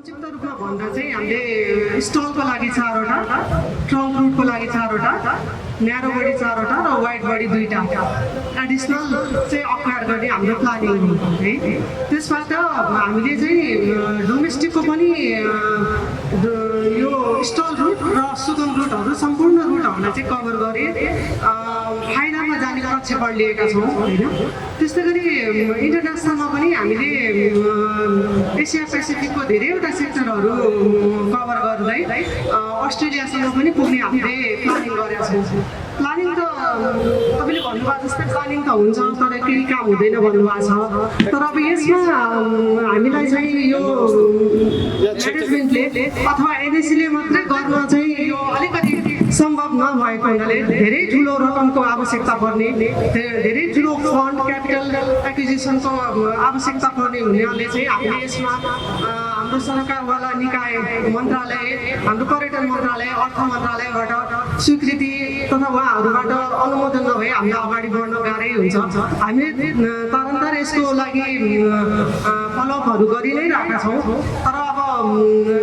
संक्षिप्त रूपमा भन्दा चाहिँ हामीले स्टलको लागि 4वटा, ट्रङ्क रुटको लागि 4वटा, न्यारो बडी 4वटा र वाइड बडी 2टा एडिसनल चाहिँ अक्वायर गर्ने हाम्रो प्लानिङ हो है। त्यसबाट हामीले चाहिँ डोमेस्टिकको पनि यो स्टल रुट र सुगम रुटहरू सम्पूर्ण रुटहरूलाई चाहिँ कभर गरे फाइदामा जाने प्रक्षेपण लिएका छौँ होइन। त्यस्तै गरी इन्टरनेसनलमा पनि हामीले एसिया पेसिफिकको धेरैवटा सेक्टरहरू कभर गर्दै अस्ट्रेलियासम्म पनि पुग्ने हामीले प्लानिङ गरेका छौँ। प्लानिङ त तपाईँले भन्नुभएको जस्तै प्लानिङ त हुन्छ तर केही काम हुँदैन भन्नुभएको छ। तर अब यसमा हामीलाई चाहिँ यो म्यानेजमेन्टले अथवा एनएसीले मात्रै गर्न चाहिँ यो अलिकति सम्भव नभएको हुनाले धेरै ठुलो रकमको आवश्यकता पर्ने, धेरै ठुलो फन्ड क्यापिटल एक्विजिसनको आवश्यकता पर्ने हुनाले चाहिँ हामीले यसमा हाम्रो सरकारवाला निकाय मन्त्रालय, हाम्रो पर्यटन मन्त्रालय, अर्थ मन्त्रालयबाट स्वीकृति तथा उहाँहरूबाट अनुमोदन नभए हामीलाई अगाडि बढ्न गाह्रै हुन्छ। हामीले तदन्तर यसको लागि फलोअपहरू गरि नै रहेका छौँ। तर अब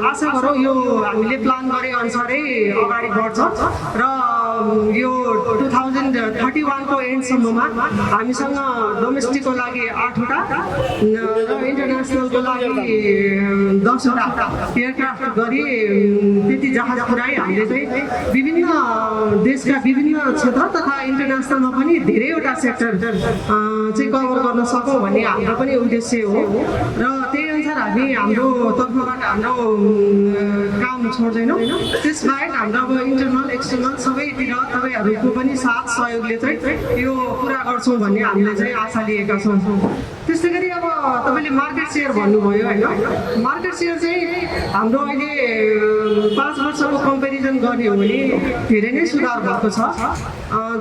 आशा गरौँ यो हामीले प्लान गरे अनुसारै अगाडि बढ्छ र यो 2031को एन्डसम्ममा हामीसँग डोमेस्टिकको लागि 8वटा र इन्टरनेसनलको लागि 10वटा एयरक्राफ्ट गरी त्यति जहाज पुऱ्याइ हामीले चाहिँ विभिन्न देशका विभिन्न क्षेत्र तथा इन्टरनेसनलमा पनि धेरैवटा सेक्टर चाहिँ कभर गर्न सकौँ भन्ने हाम्रो पनि उद्देश्य हो र त्यही अनुसार हामी हाम्रो तर्फबाट हाम्रो काम छोड्दैनौँ। त्यसबाहेक हाम्रो अब इन्टरनल एक्सटर्नल सबैतिर तपाईँहरूको पनि साथ सहयोगले चाहिँ यो पुरा गर्छौँ भन्ने हामीले चाहिँ आशा लिएका छौँ। त्यस्तै गरी अब तपाईँले मार्केट सेयर भन्नुभयो होइन। मार्केट सेयर चाहिँ हाम्रो अहिले 5 वर्षको कम्पेरिजन गर्ने हो भने धेरै नै सुधार भएको छ।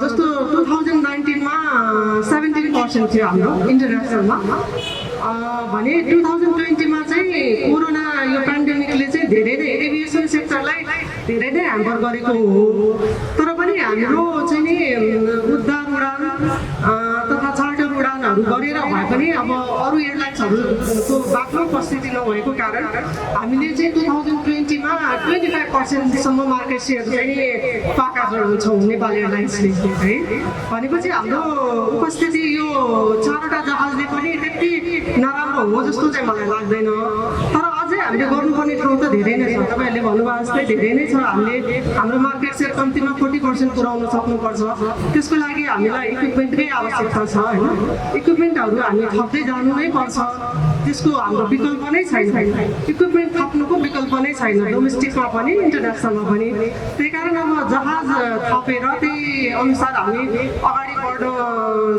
जस्तो 2019मा 17% थियो हाम्रो इन्टरनेसनलमा भने 2020मा चाहिँ कोरोना यो पेन्डेमिकले चाहिँ धेरै नै एभिएसन सेक्टरलाई धेरै नै ह्याम्पर गरेको हो। तर पनि हाम्रो चाहिँ नि उद्धार उडान तथा चार्टर उडानहरू गरेर भए पनि अब अरू एयरलाइन्सहरूको बाक्लो उपस्थिति नभएको कारण हामीले चाहिँ 2020मा 25%सम्म मार्केट सेयर चाहिँ पाएका छौँ नेपाल एयरलाइन्सले है। भनेपछि हाम्रो उपस्थिति यो 4वटा जहाजले पनि त्यति नराम्रो हो जस्तो चाहिँ मलाई लाग्दैन। तर अझै हामीले गर्नुपर्ने ठाउँ त धेरै नै छ। तपाईँहरूले भन्नुभएको जस्तै धेरै नै छ। हामीले हाम्रो मार्केट सेयर कम्तीमा 40% पुऱ्याउन सक्नुपर्छ। त्यसको लागि हामीलाई इक्विपमेन्टकै आवश्यकता छ होइन। इक्विपमेन्टहरू हामी थप्दै जानु नै पर्छ। त्यसको हाम्रो विकल्प नै छैन। इक्विपमेन्ट थप्नुको विकल्प नै छैन डोमेस्टिकमा पनि इन्टरनेसनलमा पनि। त्यही कारण अब जहाज थपेर त्यही अनुसार हामी अगाडि बढ्न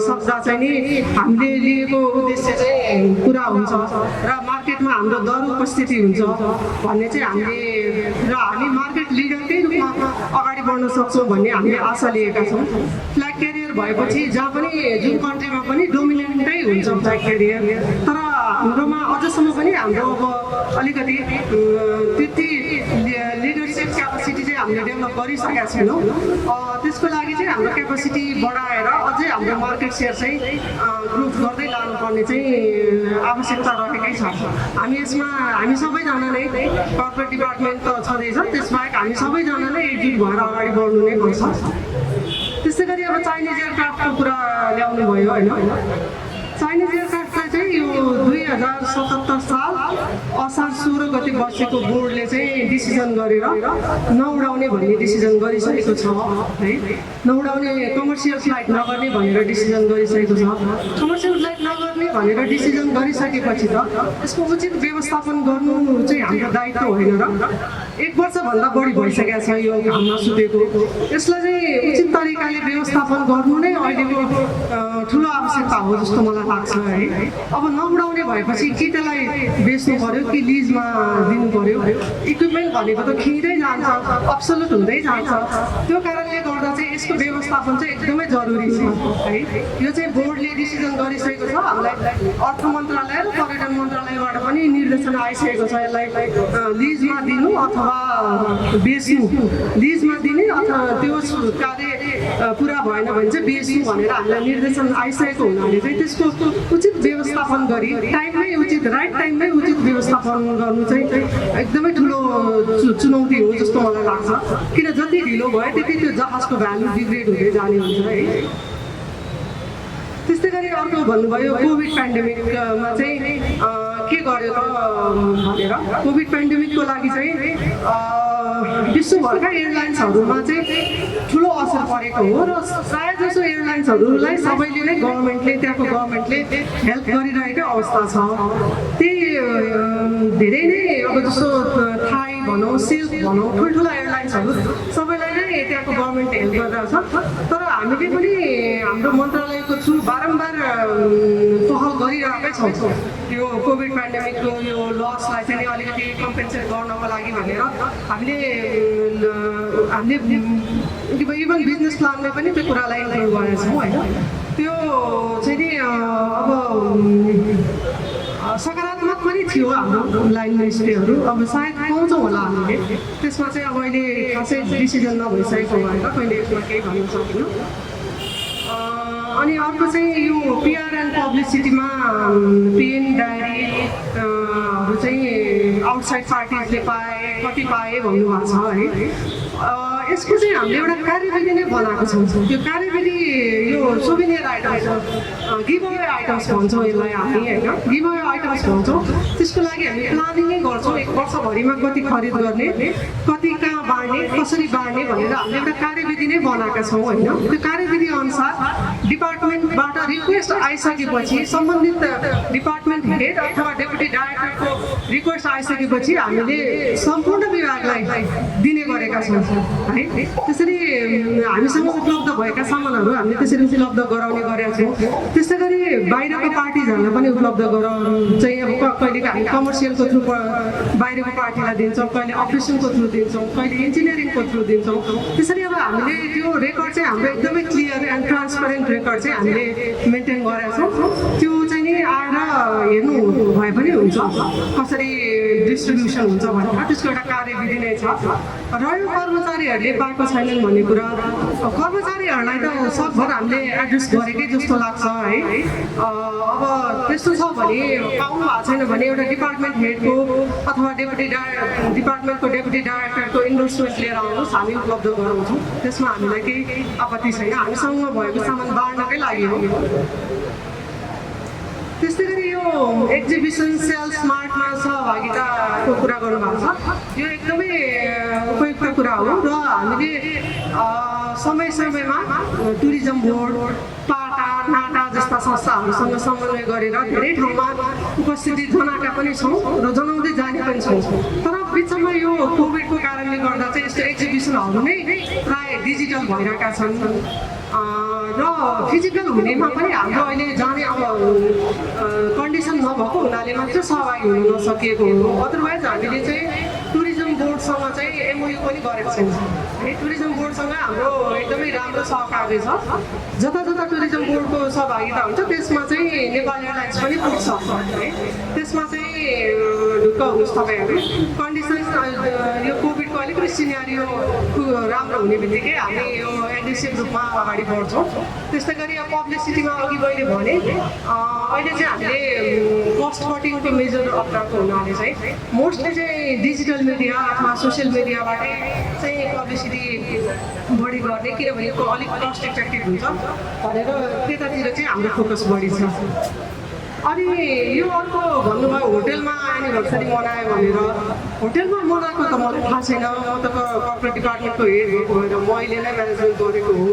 सक्दा चाहिँ नि हामीले लिएको उद्देश्य चाहिँ पुरा हुन्छ र मार्केटमा हाम्रो दर उपस्थिति हुन्छ भन्ने चाहिँ हामी मार्केट लिडरकै रूपमा अगाडि बढ्न सक्छौँ भन्ने हामीले आशा लिएका छौँ। फ्ल्याग क्यारियर भएपछि जहाँ पनि जुन कन्ट्रीमा पनि डोमिनेन्टै हुन्छ फ्ल्याग क्यारियर। तर हाम्रोमा अझसम्म पनि हाम्रो अब अलिकति त्यति लिडरसिप क्यापासिटी चाहिँ हामीले डेभलप गरिसकेका छैनौँ। त्यसको लागि चाहिँ हाम्रो क्यापासिटी बढाएर अझै हाम्रो मार्केट सेयर चाहिँ ग्रोथ गर्दै लानुपर्ने चाहिँ आवश्यकता रहेकै छ। हामी सबैजना नै कर्पोरेट डिपार्टमेन्ट त छँदैछ, त्यसबाहेक हामी सबैजना नै एकजुट भएर अगाडि बढ्नु नै पर्छ। त्यस्तै गरी अब चाइनिज एयरक्राफ्टको कुरा ल्याउनु भयो होइन। चाइनिज एयरक्राफ्टलाई चाहिँ यो 2077 साल असार 16 गते बसेको बोर्डले चाहिँ डिसिजन गरेर नउडाउने भन्ने डिसिजन गरिसकेको छ है। नउडाउने कमर्सियल फ्लाइट नगर्ने भनेर डिसिजन गरिसकेको छ। कमर्सियल फ्लाइट नगर्ने भनेर डिसिजन गरिसकेपछि त यसको उचित व्यवस्थापन गर्नु चाहिँ हाम्रो दायित्व होइन र 1 वर्षभन्दा बढी भइसकेको छ यो घाममा सुतेको। यसलाई चाहिँ उचित तरिकाले व्यवस्थापन गर्नु नै अहिलेको ठुलो आवश्यकता हो जस्तो मलाई लाग्छ है। अब नउडाउने भएपछि कि त्यसलाई बेच्नु पर्यो कि लिजमा दिनु पर्यो। इक्विपमेन्ट भनेको त खिँदै जान्छ, अब्सोल्युट हुँदै जान्छ। त्यो कारणले गर्दा चाहिँ यसको व्यवस्थापन चाहिँ एकदमै जरुरी छ है। यो चाहिँ बोर्डले डिसिजन गरिसकेको छ। हामीलाई अर्थ मन्त्रालय र पर्यटन मन्त्रालयबाट पनि निर्देशन आइसकेको छ यसलाई लिजमा दिनु अथवा बेच्नु। लिजमा दिने अथवा त्यो कार्य पुरा भएन भने चाहिँ बेच्नु भनेर हामीलाई निर्देशन आइसकेको हुनाले चाहिँ त्यसको उचित व्यवस्थापन गरी टाइममै उचित राइट टाइममै उचित व्यवस्थापन गर्नु चाहिँ एकदमै ठुलो चुनौती हो जस्तो मलाई लाग्छ किन जति ढिलो भयो त्यति त्यो जहाजको भ्यालु डिग्रेड हुँदै जाने हुन्छ है त्यस्तै गरी अर्को भन्नुभयो कोभिड पेन्डेमिकमा चाहिँ के गर्यो त भनेर कोभिड पेन्डेमिकको लागि चाहिँ विश्वभरका एयरलाइन्सहरूमा चाहिँ ठुलो असर परेको हो र प्रायः जसो एयरलाइन्सहरूलाई सबैले नै त्यहाँको गभर्मेन्टले हेल्प गरिरहेको अवस्था छ त्यही धेरै नै अब जस्तो थाई भनौँ सिल्क भनौँ ठुल्ठुला एयरलाइन्सहरू सबैलाई नै त्यहाँको गभर्मेन्ट हेल्प गरिरहेको छ तर हामीले पनि हाम्रो मन्त्रालयको थ्रु बारम्बार पहल गरिरहेकै छौँ यो कोभिड पेन्डेमिकको यो लसलाई चाहिँ अलिकति कम्पेन्सेट गर्नको लागि भनेर हामीले इभन बिजनेस प्लानमा पनि त्यो कुरालाई इन्क्लुड गरेका छौँ होइन त्यो चाहिँ नि अब सकारात्मक पनि थियो हाम्रो लाइनमा स्टेहरू अब सायद पाउँछौँ होला हामीले त्यसमा चाहिँ अब अहिले खासै डिसिजन नभइसकेको भएर कहिले यसमा केही भन्न सक्दिनँ अनि अर्को चाहिँ यो पिआर एन्ड पब्लिसिटीमा पिएन डायरीहरू चाहिँ आउटसाइड पार्टिजले कति पाए भन्नुभएको छ है यसको चाहिँ हामीले एउटा कार्यविधि नै बनाएको छौँ त्यो कार्यविधि यो souvenir items give away items भन्छौँ यसलाई हामी होइन गिभ अवे आइटम्स भन्छौँ त्यसको लागि हामी प्लानिङै गर्छौँ एक वर्षभरिमा कति खरिद गर्ने कति कहाँ बाँड्ने कसरी बाँड्ने भनेर हामीले एउटा कार्यविधि नै बनाएका छौँ होइन त्यो कार्यविधि अनुसार डिपार्टमेन्टबाट रिक्वेस्ट आइसकेपछि सम्बन्धित डिपार्टमेन्ट हेड अथवा डेपुटी डाइरेक्टरको रिक्वेस्ट आइसकेपछि हामीले सम्पूर्ण विभागलाई दिने गरेका छौँ है त्यसरी हामीसँग उपलब्ध भएका सामानहरू हामीले त्यसरी उपलब्ध गराउने गरेका छौँ त्यस्तै गरी बाहिरको पार्टिजहरूलाई पनि उपलब्ध गराउनु चाहिँ अब कहिले हामी कमर्सियलको थ्रु बाहिरको पार्टीलाई दिन्छौँ कहिले अपरेसनको थ्रु दिन्छौँ कहिले इन्जिनियरिङको थ्रु दिन्छौँ त्यसरी अब हामीले त्यो रेकर्ड चाहिँ हाम्रो एकदमै क्लियर एन्ड ट्रान्सपरेन्ट रेकर्ड चाहिँ हामीले मेन्टेन गरेका छौँ त्यो चाहिँ नि आएर हेर्नु भए पनि हुन्छ कसरी डिस्ट्रिब्युसन हुन्छ भनेर त्यसको एउटा कार्यविधि नै छ रह्यो कर्मचारीहरूले पाएको छैनन् भन्ने कुरा कर्मचारीहरूलाई त सकभर हामीले एड्रेस गरेकै जस्तो लाग्छ है अब त्यस्तो छ भने पाउनु भएको छैन भने एउटा डिपार्टमेन्ट हेडको अथवा डिपार्टमेन्टको डेपुटी डाइरेक्टरको इन्डोर्समेन्ट लिएर आउनुहोस् हामी उपलब्ध गराउँछौँ त्यसमा हामीलाई केही आपत्ति छैन हामीसँग भएको सामान बाँड्नकै लागि हो त्यस्तै गरी यो एक्जिबिसन सेल स्मार्टमा सहभागिताको कुरा गर्नुभएको छ यो एकदमै उपयुक्त कुरा हो र हामीले समय समयमा टुरिज्म बोर्ड पाटा नाटा जस्ता संस्थाहरूसँग समन्वय गरेर धेरै ठाउँमा उपस्थिति जनाएका पनि छौँ र जनाउँदै जाने पनि छौँ तर बिचमा यो कोभिडको कारणले गर्दा चाहिँ यस्तो एक्जिबिसनहरू नै प्राय डिजिटल भइरहेका छन् र फिजिकल हुनेमा पनि हाम्रो अहिले जाने अब कन्डिसन नभएको हुनाले मात्र सहभागी हुन नसकिएको हो अदरवाइज हामीले चाहिँ टुरिज्म बोर्डसँग चाहिँ एमओयू पनि गरेको छौँ है टुरिज्म बोर्डसँग हाम्रो एकदमै राम्रो सहकार्य छ जता जता टुरिज्म बोर्डको सहभागिता हुन्छ त्यसमा चाहिँ नेपाल एयरलाइन्स पनि पुग्छ है त्यसमा चाहिँ ढुक्क हुनुहोस् तपाईँहरू कन्डिसन यो कोभिडको अलिकति सिनेरियो राम्रो हुने बित्तिकै हामी यो एग्रेसिभ रूपमा अगाडि बढ्छौँ त्यस्तै गरी अब पब्लिसिटीमा अघि मैले भने अहिले चाहिँ हामीले कस्ट कटिङको मेजर अप्नाएको हुनाले चाहिँ मोस्टली चाहिँ डिजिटल मिडिया अथवा सोसियल मिडियाबाटै चाहिँ पब्लिसिटी बढी गर्ने किनभने अलिक कस्ट इफेक्टिभ हुन्छ भनेर त्यतातिर चाहिँ हाम्रो फोकस बढी छ अनि यो अर्को भन्नुभयो होटेलमा एनिभर्सरी मनायो भनेर होटेलमा मनाएको त मलाई थाहा छैन म त कर्पोरेट डिपार्टमेन्टको हेड भएको भएर मैले नै म्यानेजमेन्ट गरेको हो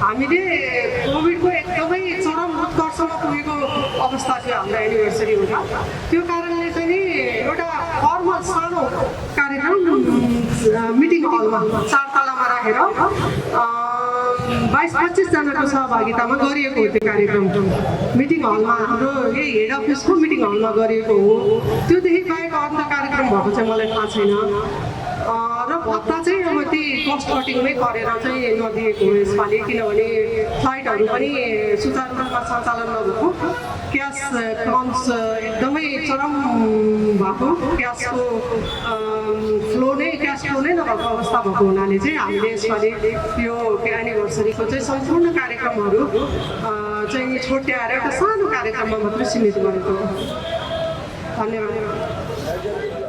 हामीले कोभिडको एकदमै चरम उत्कर्षमा पुगेको अवस्था थियो हाम्रो एनिभर्सरी हुँदा त्यो कारणले चाहिँ नि एउटा फर्मल सानो कार्यक्रम मिटिङ हलमा 4 तलामा राखेर 22-25 जनाको सहभागितामा गरिएको हो त्यो कार्यक्रम मिटिङ हलमा हाम्रो यही हेड अफिसको मिटिङ हलमा गरिएको हो त्योदेखि बाहेक अन्त कार्यक्रम भएको चाहिँ मलाई थाहा छैन र भत्ता चाहिँ अब त्यही कस्ट कटिङमै गरेर चाहिँ नदिएको हो यसपालि किनभने फ्लाइटहरू पनि सुचारू रूपमा सञ्चालन नभएको क्यास क्रन्च एकदमै चरम भएको क्यास छिटो नै नभएको अवस्था भएको हुनाले चाहिँ हामीले यसपालि यो एनिभर्सरीको चाहिँ सम्पूर्ण कार्यक्रमहरू चाहिँ छोट्याएर एउटा सानो कार्यक्रममा मात्रै सीमित गरेको हो। धन्यवाद।